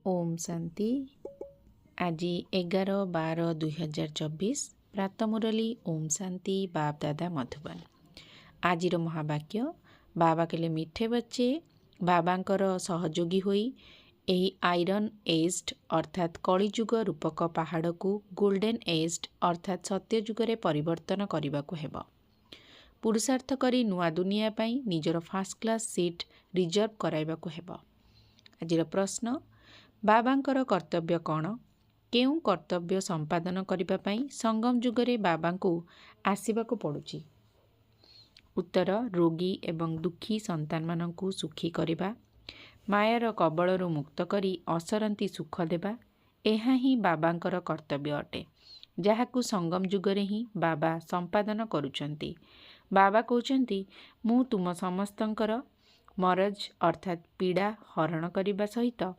ओम शांति। आज 11/12/2024 प्रातः मुरली ओम शांति बाप दादा मधुबन। आज महावाक्य बाबा कहले मिठे बच्चे बाबांकर सहयोगी होई एही आयरन एज्ड अर्थात कलिजुग रूपक पहाड़ को गोल्डन एज्ड अर्थात सत्यजुगे परिवर्तन करने को हेब। पुरुषार्थ करी नुआ दुनिया पाई निजर फास्ट क्लास सीट रिजर्व कराइबा को हेब। आज प्रश्न बाबांकर कर्तव्य कौन? केउं कर्तव्य संपादन करिबा पई संगम जुगरे बाबांकु आसीबाकु पड़ुची? उत्तर रोगी एवं दुखी संतान मानंकु सुखी करिबा, मायार कबलरु मुक्त करी असरंती सुख देबा, एहा ही बाबांकर कर्तव्य अटे, जाहाकु संगम जुगरे ही बाबा संपादन करुचंती। बाबा कहउचंती मु तुम समस्तंकर मरज अर्थात पीड़ा हरण करिबा सहित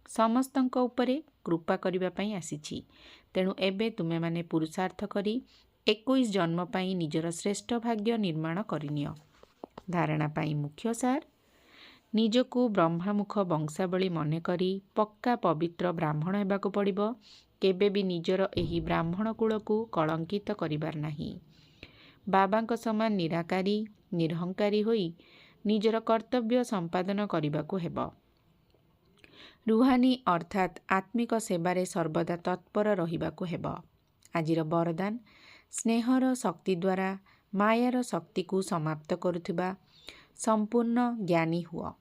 समस्तंक उपरे कृपा करिबा पई आसीछि। तेणु एबे तुमे माने पुरुषार्थ करी 21 जन्म पई निजर श्रेष्ठ भाग्य निर्माण करिनियो। धारणा पई मुख्य सार निजको ब्रह्मामुख वंशावली मने करी पक्का पवित्र ब्राह्मण हेबाको पड़िबो। केबे भी निजर एही ब्राह्मण कुलको कलंकित करिबार नाही। बाबांक समान निराकारी निरहंकारी होई निजर कर्तव्य संपादन करिबाको हेबो। रुहानी अर्थात आत्मिक सेवारे सर्वदा तत्पर रहिबाको हेब। आजिर वरदान स्नेहर शक्ति द्वारा मायार शक्ति को समाप्त करुथिबा संपूर्ण ज्ञानी हुआ।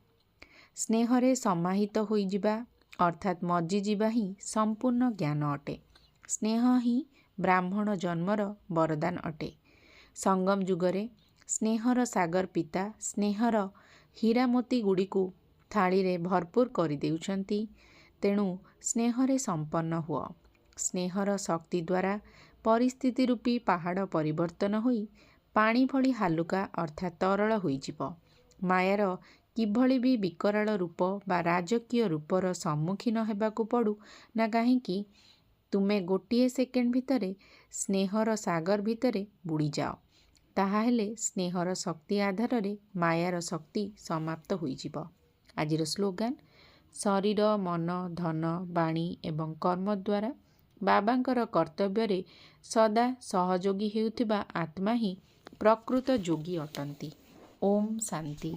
स्नेहरे समाहित होइजिबा अर्थात मजिजिबा ही संपूर्ण ज्ञान अटे। स्नेह ही ब्राह्मण जन्मर वरदान अटे। संगम जुगरे स्नेहर सागर पिता स्नेहर हीरामोती गुड़ी को थाली रे भरपूर करि देउछंती। तेणु स्नेहरे संपन्न हुआ। स्नेहर शक्ति द्वारा परिस्थिति रूपी पहाड़ परिवर्तन होई पानी भली हालुका अर्थात तरल होइजिबो। मायार किभली भी विकराल रूप बा राजकीय रूपर सम्मुखीन हेबाकु पड़ू ना काहेकि तुमे गोटिए सेकेंड भितरे स्नेहर सागर भितरे बुड़ी जाओ। ताहा हेले स्नेहर शक्ति आधार रे मायार शक्ति समाप्त होइजिबो। आजिर स्लोगान शरीर मन धन बाणी एवं कर्म द्वारा बाबांकर कर्तव्य रे सदा सहयोगी हेउथिबा आत्मा ही प्रकृत योगी अटंती। ओम शांति।